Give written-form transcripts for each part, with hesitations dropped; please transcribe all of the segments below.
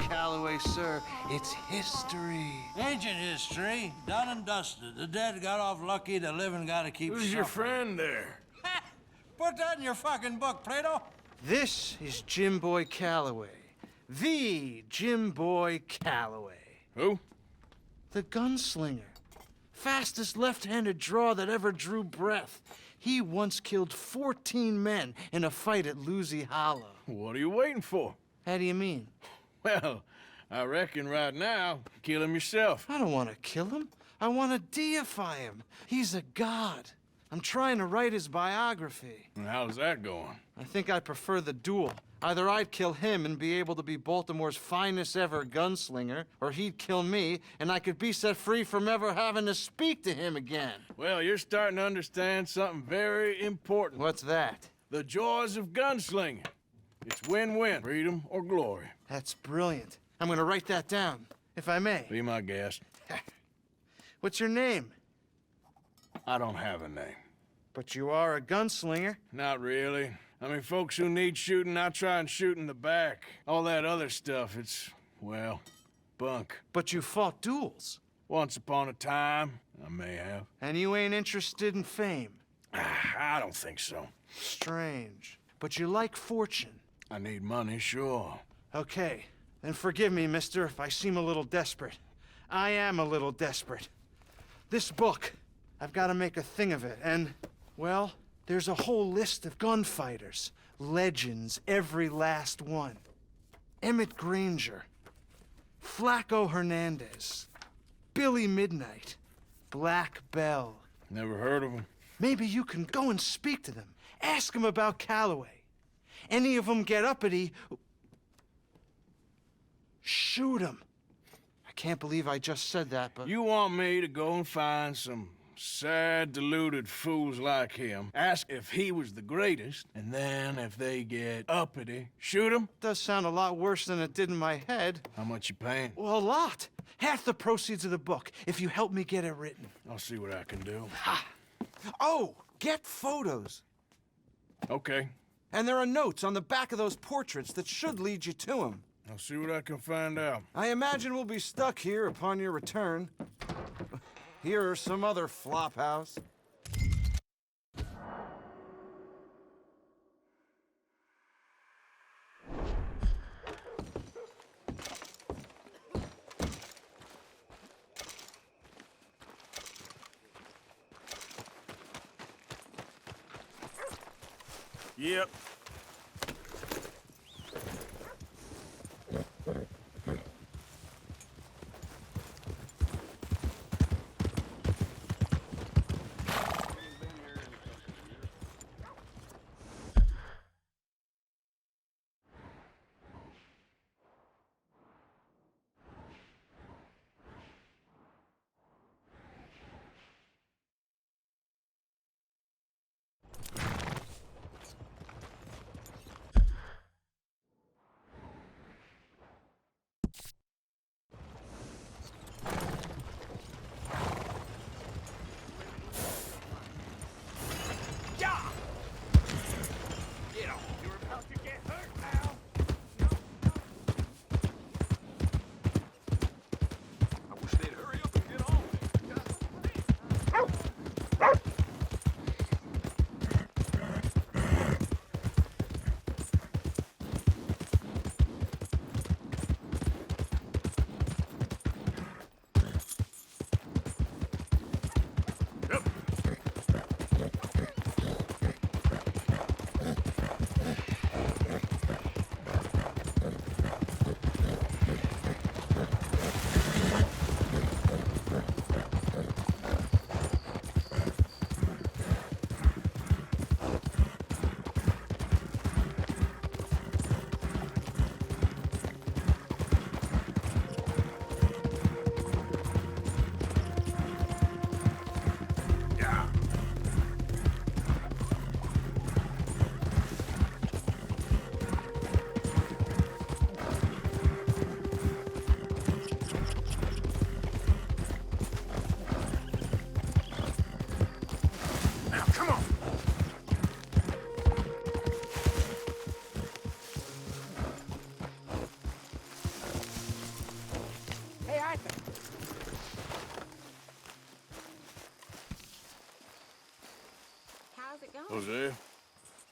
Calloway, sir, it's history. Ancient history, done and dusted. The dead got off lucky, the living gotta keep Who's your suffering. friend there? Put that in your fucking book, Plato. This is Jim Boy Calloway. The Jim Boy Calloway. Who? The gunslinger. Fastest left-handed draw that ever drew breath. He once killed 14 men in a fight at Lucy Hollow. What are you waiting for? How do you mean? Well, I reckon right now, kill him yourself. I don't want to kill him. I want to deify him. He's a god. I'm trying to write his biography. And how's that going? I think I prefer the duel. Either I'd kill him and be able to be Baltimore's finest ever gunslinger, or he'd kill me and I could be set free from ever having to speak to him again. Well, you're starting to understand something very important. What's that? The joys of gunslinging. It's win-win, freedom or glory. That's brilliant. I'm gonna write that down, if I may. Be my guest. What's your name? I don't have a name. But you are a gunslinger. Not really. I mean, folks who need shooting, I try and shoot in the back. All that other stuff, it's, well, bunk. But you fought duels. Once upon a time, I may have. And you ain't interested in fame. I don't think so. Strange. But you like fortune. I need money, sure. Okay, then forgive me, mister, if I seem a little desperate. I am a little desperate. This book, I've got to make a thing of it, and, well, there's a whole list of gunfighters. Legends, every last one. Emmett Granger, Flaco Hernandez, Billy Midnight, Black Bell. Never heard of him. Maybe you can go and speak to them. Ask them about Calloway. Any of them get uppity, shoot them. I can't believe I just said that, but... You want me to go and find some sad, deluded fools like him, ask if he was the greatest, and then if they get uppity, shoot him? Does sound a lot worse than it did in my head. How much you paying? Well, a lot. Half the proceeds of the book, if you help me get it written. I'll see what I can do. Oh, get photos. Okay. And there are notes on the back of those portraits that should lead you to him. I'll see what I can find out. I imagine we'll be stuck here upon your return. Here are some other flophouse. Yep.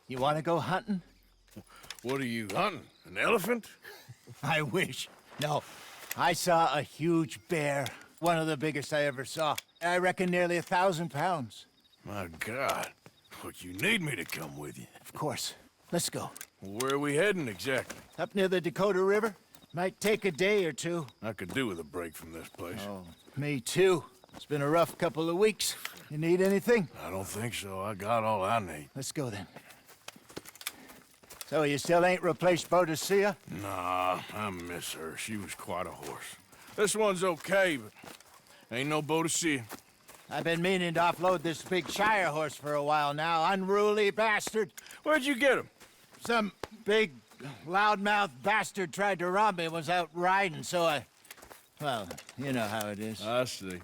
You want to go hunting? What are you hunting? An elephant? I wish. No. I saw a huge bear. One of the biggest I ever saw. I reckon nearly 1,000 pounds. My God. What, you need me to come with you? Of course. Let's go. Where are we heading exactly? Up near the Dakota River. Might take a day or two. I could do with a break from this place. Oh, me too. It's been a rough couple of weeks. You need anything? I don't think so. I got all I need. Let's go then. So you still ain't replaced Boadicea? Nah, I miss her. She was quite a horse. This one's okay, but ain't no Boadicea. I've been meaning to offload this big Shire horse for a while now. Unruly bastard. Where'd you get him? Some big, loudmouth bastard tried to rob me, was out riding, so well, you know how it is. I see.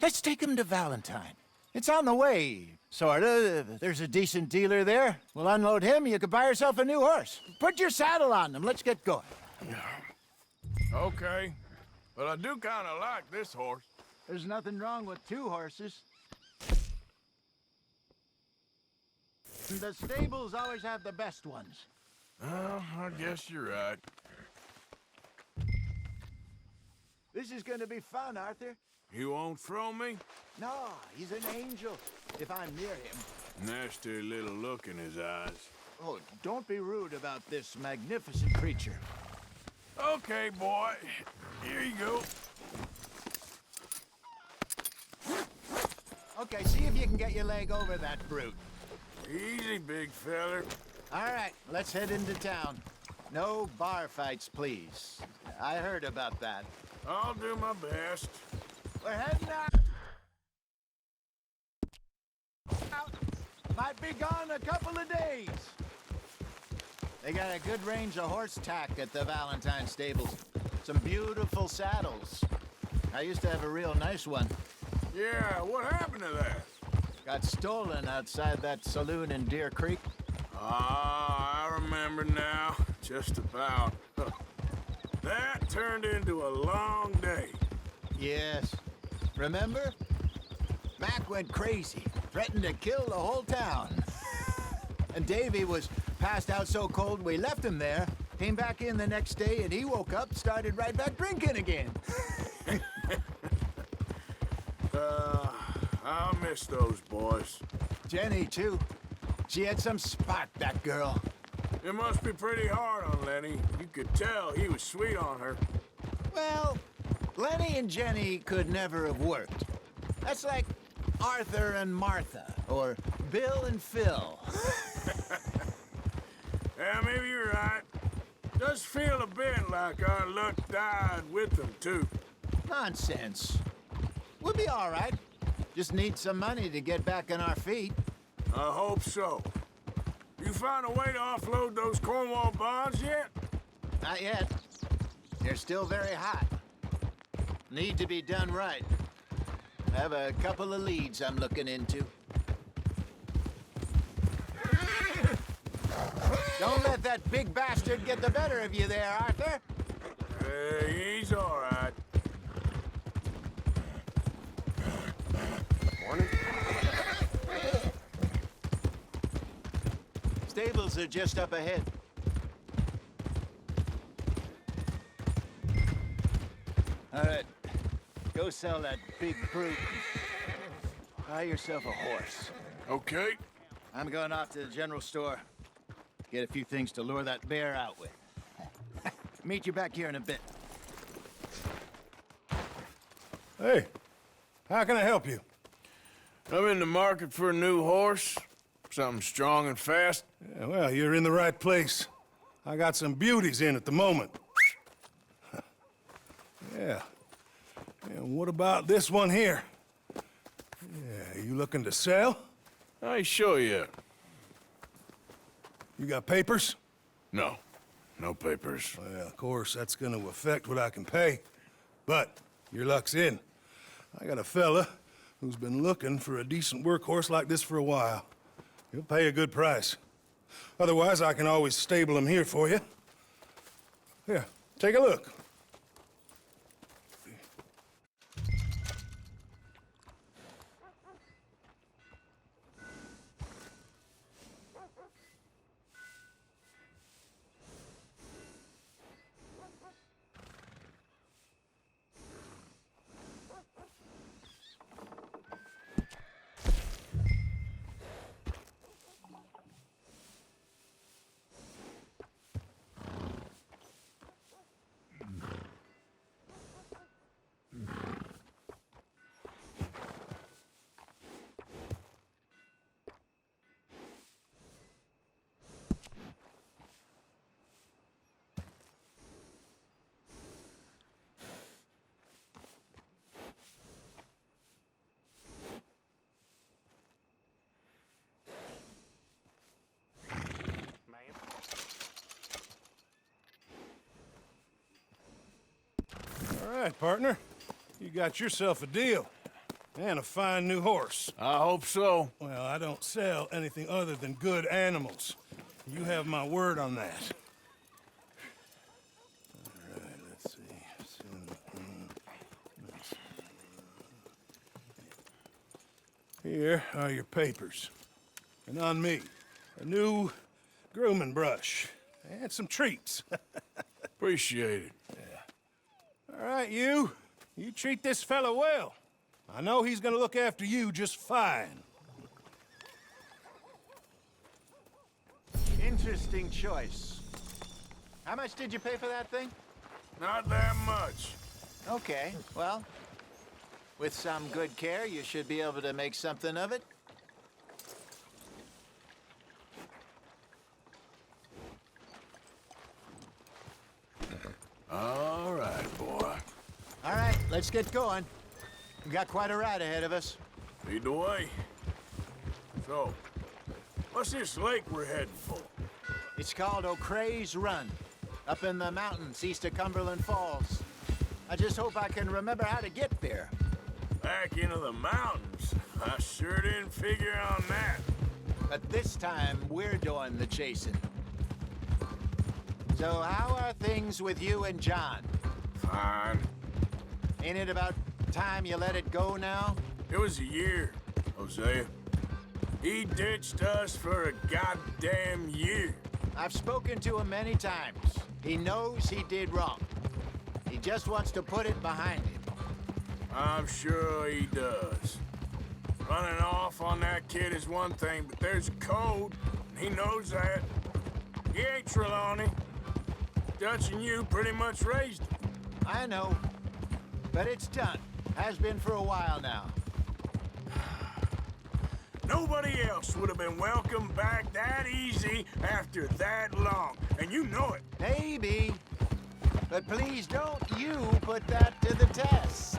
Let's take him to Valentine. It's on the way, sorta. There's a decent dealer there. We'll unload him, you could buy yourself a new horse. Put your saddle on him, let's get going. Okay, but I do kind of like this horse. There's nothing wrong with two horses. The stables always have the best ones. Oh, I guess you're right. This is gonna be fun, Arthur. You won't throw me? No, he's an angel, if I'm near him. Nasty little look in his eyes. Oh, don't be rude about this magnificent creature. Okay, boy. Here you go. Okay, see if you can get your leg over that brute. Easy, big feller. All right, let's head into town. No bar fights, please. I heard about that. I'll do my best. We're heading out. Might be gone a couple of days. They got a good range of horse tack at the Valentine stables. Some beautiful saddles. I used to have a real nice one. Yeah, what happened to that? Got stolen outside that saloon in Deer Creek. Ah, I remember now. Just about. That turned into a long day. Yes. Remember? Mac went crazy, threatened to kill the whole town. And Davy was passed out so cold we left him there, came back in the next day, and he woke up, started right back drinking again. I'll miss those boys. Jenny, too. She had some spot, that girl. It must be pretty hard on Lenny. You could tell he was sweet on her. Well, Lenny and Jenny could never have worked. That's like Arthur and Martha, or Bill and Phil. Yeah, maybe you're right. Does feel a bit like our luck died with them, too. Nonsense. We'll be all right. Just need some money to get back on our feet. I hope so. You find a way to offload those Cornwall bonds yet? Not yet. They're still very hot. Need to be done right. I have a couple of leads I'm looking into. Don't let that big bastard get the better of you there, Arthur. He's all right. Morning. Stables are just up ahead. All right. Go sell that big brute. Buy yourself a horse. Okay. I'm going off to the general store. Get a few things to lure that bear out with. Meet you back here in a bit. Hey, how can I help you? I'm in the market for a new horse. Something strong and fast. Yeah, well, you're in the right place. I got some beauties in at the moment. Yeah. And what about this one here? Yeah, you looking to sell? I ain't sure yet. You got papers? No. No papers. Well, of course, that's gonna affect what I can pay. But your luck's in. I got a fella who's been looking for a decent workhorse like this for a while. He'll pay a good price. Otherwise, I can always stable him here for you. Here, take a look. right, partner. You got yourself a deal. And a fine new horse. I hope so. Well, I don't sell anything other than good animals. You have my word on that. All right, let's see. Here are your papers. And on me, a new grooming brush and some treats. Appreciate it. All right, you. You treat this fella well. I know he's gonna look after you just fine. Interesting choice. How much did you pay for that thing? Not that much. Okay, well, with some good care, you should be able to make something of it. All right, boy. All right, let's get going. We've got quite a ride ahead of us. Lead the way. So, what's this lake we're heading for? It's called O'Creagh's Run, up in the mountains east of Cumberland Falls. I just hope I can remember how to get there. Back into the mountains? I sure didn't figure on that. But this time, we're doing the chasing. So how are things with you and John? Fine. Ain't it about time you let it go now? It was a year, Hosea. He ditched us for a goddamn year. I've spoken to him many times. He knows he did wrong. He just wants to put it behind him. I'm sure he does. Running off on that kid is one thing, but there's a code, and he knows that. He ain't Trelawney. Dutch and you pretty much raised him. I know, but it's done. Has been for a while now. Nobody else would have been welcomed back that easy after that long, and you know it. Maybe. But please don't you put that to the test.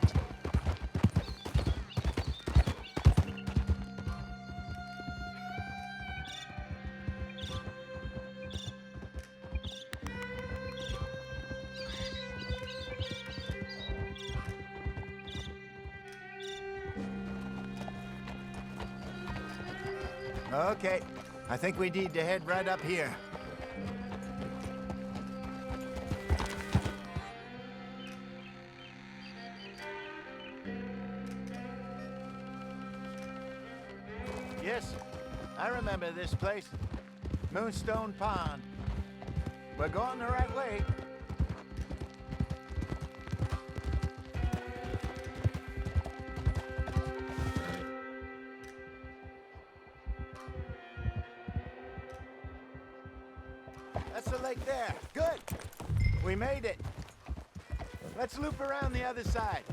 Okay, I think we need to head right up here. Yes, I remember this place. Moonstone Pond. We're going the right way. That's the lake there. Good. We made it. Let's loop around the other side.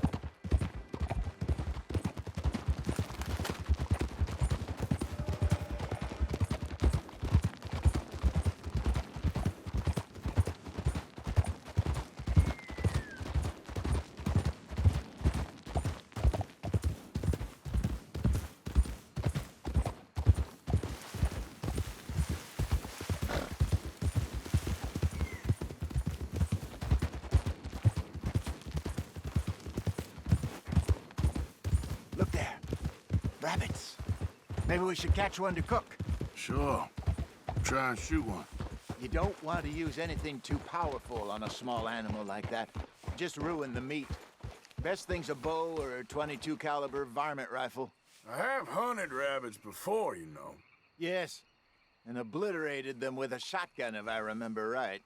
Look there. Rabbits. Maybe we should catch one to cook. Sure. Try and shoot one. You don't want to use anything too powerful on a small animal like that. Just ruin the meat. Best thing's a bow or a .22 caliber varmint rifle. I have hunted rabbits before, you know. Yes, and obliterated them with a shotgun if I remember right.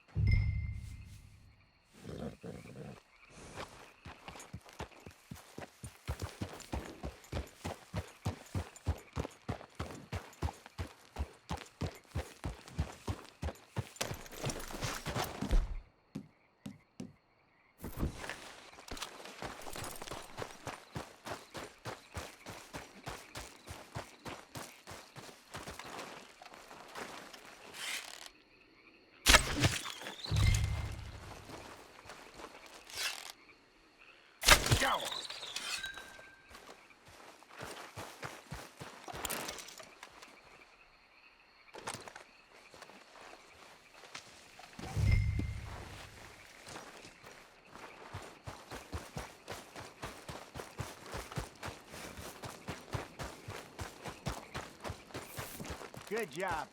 Good job.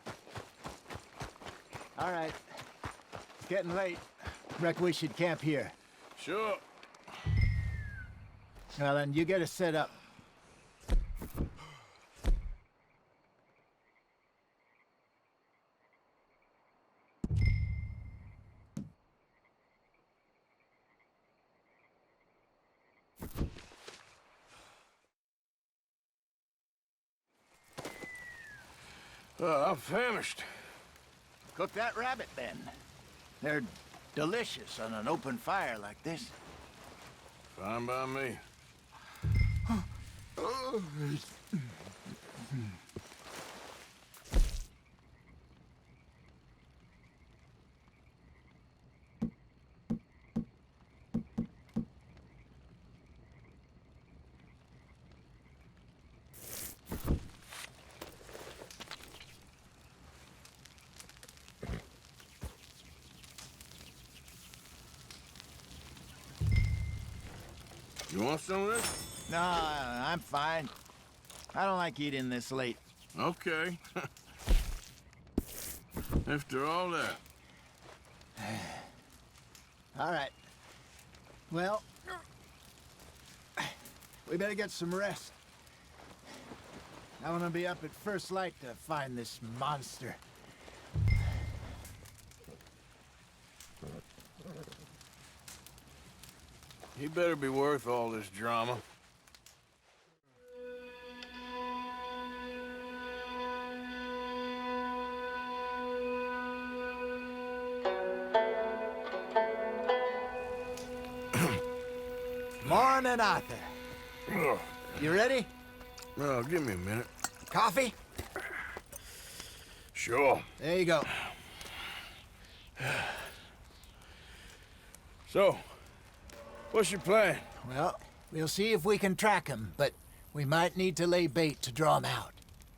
All right. It's getting late. Reckon we should camp here. Sure. Well, then you get us set up. I'm famished. Cook that rabbit, then. They're delicious on an open fire like this. Fine by me. You want some of this? No, I'm fine. I don't like eating this late. Okay. After all that. All right. Well, we better get some rest. I want to be up at first light to find this monster. He better be worth all this drama. Morning, Arthur. You ready? Well, give me a minute. Coffee? Sure. There you go. So, what's your plan? Well, we'll see if we can track him, but we might need to lay bait to draw him out.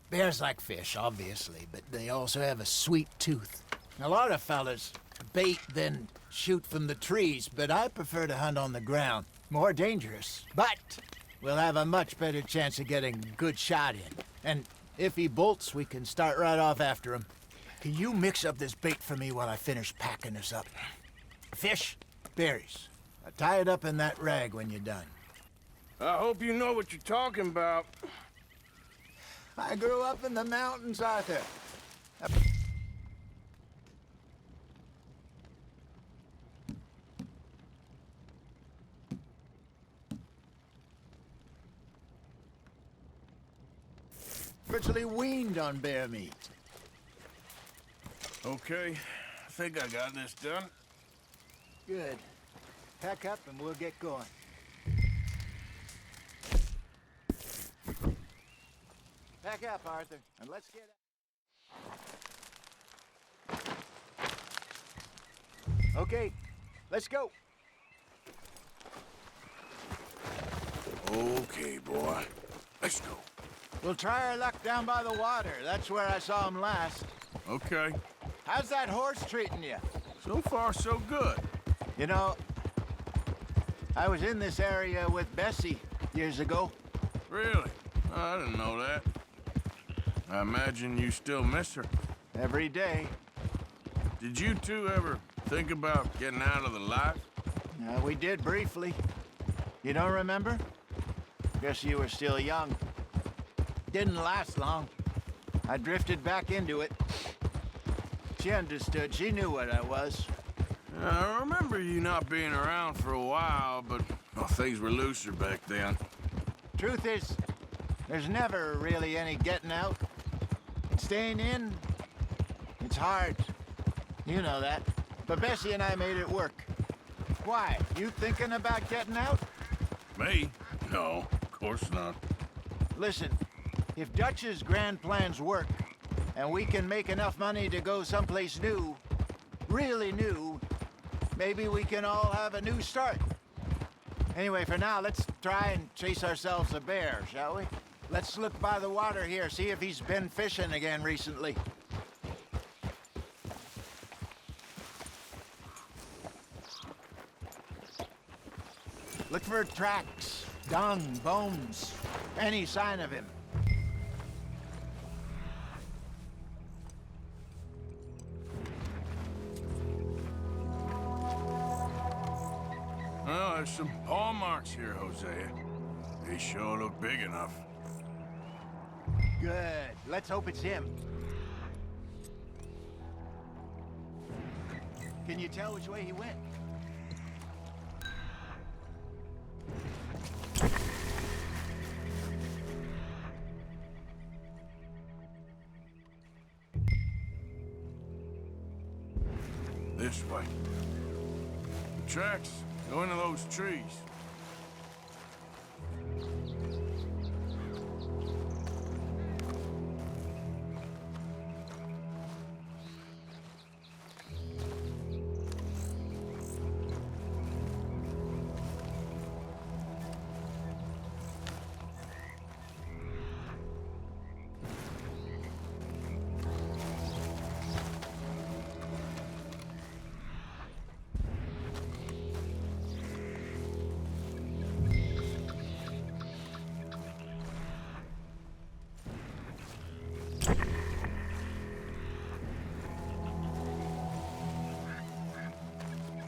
Bears like fish, obviously, but they also have a sweet tooth. A lot of fellas bait, then shoot from the trees, but I prefer to hunt on the ground. More dangerous, but we'll have a much better chance of getting a good shot in. And if he bolts, we can start right off after him. Can you mix up this bait for me while I finish packing this up? Fish, berries. Tie it up in that rag when you're done. I hope you know what you're talking about. I grew up in the mountains, Arthur. Virtually weaned on bear meat. Okay, I think I got this done. Good. Pack up and we'll get going. Pack up, Arthur, and let's get out. Okay, let's go. Okay, boy. Let's go. We'll try our luck down by the water. That's where I saw him last. Okay. How's that horse treating you? So far, so good. You know, I was in this area with Bessie years ago. Really? I didn't know that. I imagine you still miss her. Every day. Did you two ever think about getting out of the life? We did briefly. You don't remember? Guess you were still young. Didn't last long. I drifted back into it. She understood. She knew what I was. I remember you not being around for a while, but well, things were looser back then. Truth is, there's never really any getting out. Staying in, it's hard. You know that. But Bessie and I made it work. Why? You thinking about getting out? Me? No, of course not. Listen, if Dutch's grand plans work, and we can make enough money to go someplace new, really new, maybe we can all have a new start. Anyway, for now, let's try and chase ourselves a bear, shall we? Let's look by the water here, see if he's been fishing again recently. Look for tracks, dung, bones, any sign of him. There's some paw marks here, Hosea. They sure look big enough. Good. Let's hope it's him. Can you tell which way he went? This way. The tracks go into those trees.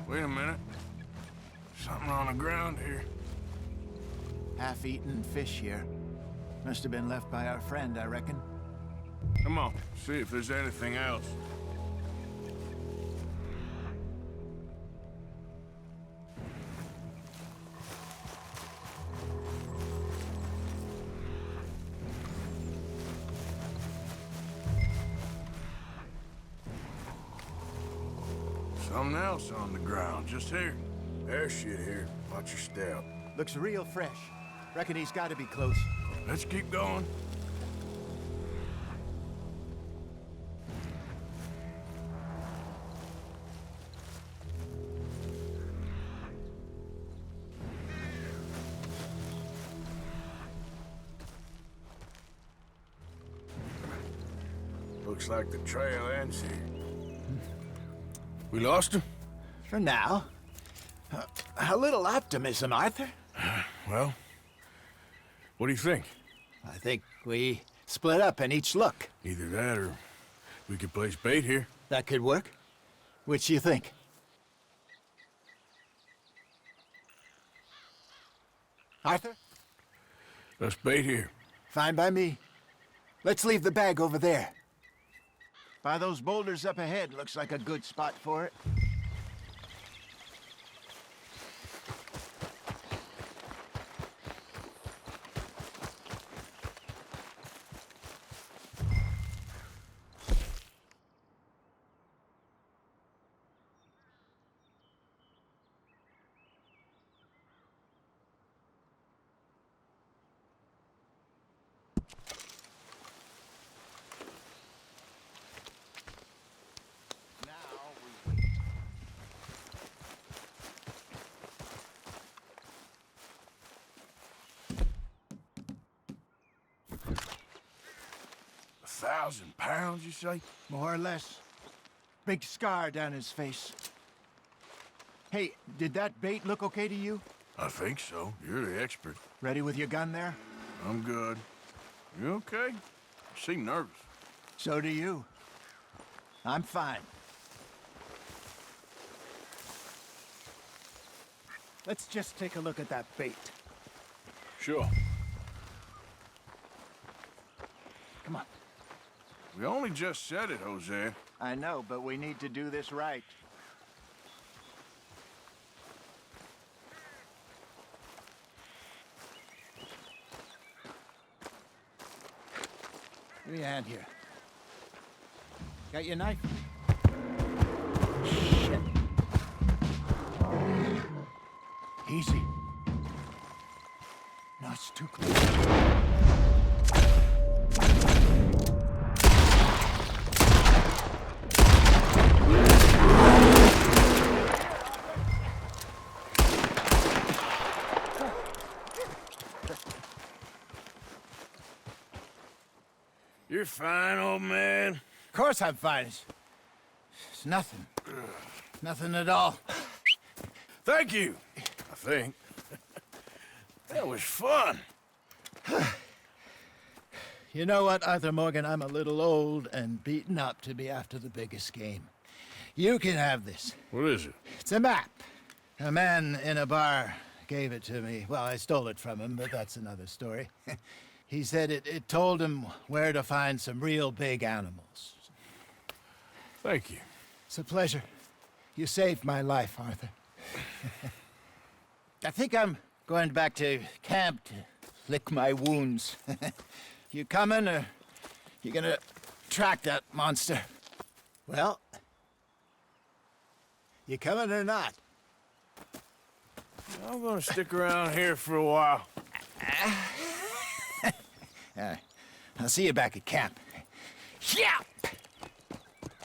Wait a minute. Something on the ground here. Half-eaten fish here. Must have been left by our friend, I reckon. Come on, see if there's anything else. Something else on the ground, just here. There's shit here. Watch your step. Looks real fresh. Reckon he's got to be close. Let's keep going. Looks like the trail ends here. We lost him? For now. A little optimism, Arthur. Well, what do you think? I think we split up and each look. Either that or we could place bait here. That could work. Which you think? Arthur? Let's bait here. Fine by me. Let's leave the bag over there. By those boulders up ahead, looks like a good spot for it. £1,000, you say? More or less. Big scar down his face. Hey, did that bait look okay to you? I think so. You're the expert. Ready with your gun there? I'm good. You okay? You seem nervous. So do you. I'm fine. Let's just take a look at that bait. Sure. Come on. We only just said it, Hosea. I know, but we need to do this right. Give me a hand here. Got your knife? Shit. Easy. No, it's too close. You're fine, old man. Of course I'm fine. It's nothing. Nothing at all. Thank you, I think. That was fun. You know what, Arthur Morgan? I'm a little old and beaten up to be after the biggest game. You can have this. What is it? It's a map. A man in a bar gave it to me. Well, I stole it from him, but that's another story. He said it told him where to find some real big animals. Thank you. It's a pleasure. You saved my life, Arthur. I think I'm going back to camp to lick my wounds. You coming, or you gonna track that monster? Well, you coming or not? I'm gonna stick around here for a while. I'll see you back at camp. Yeah!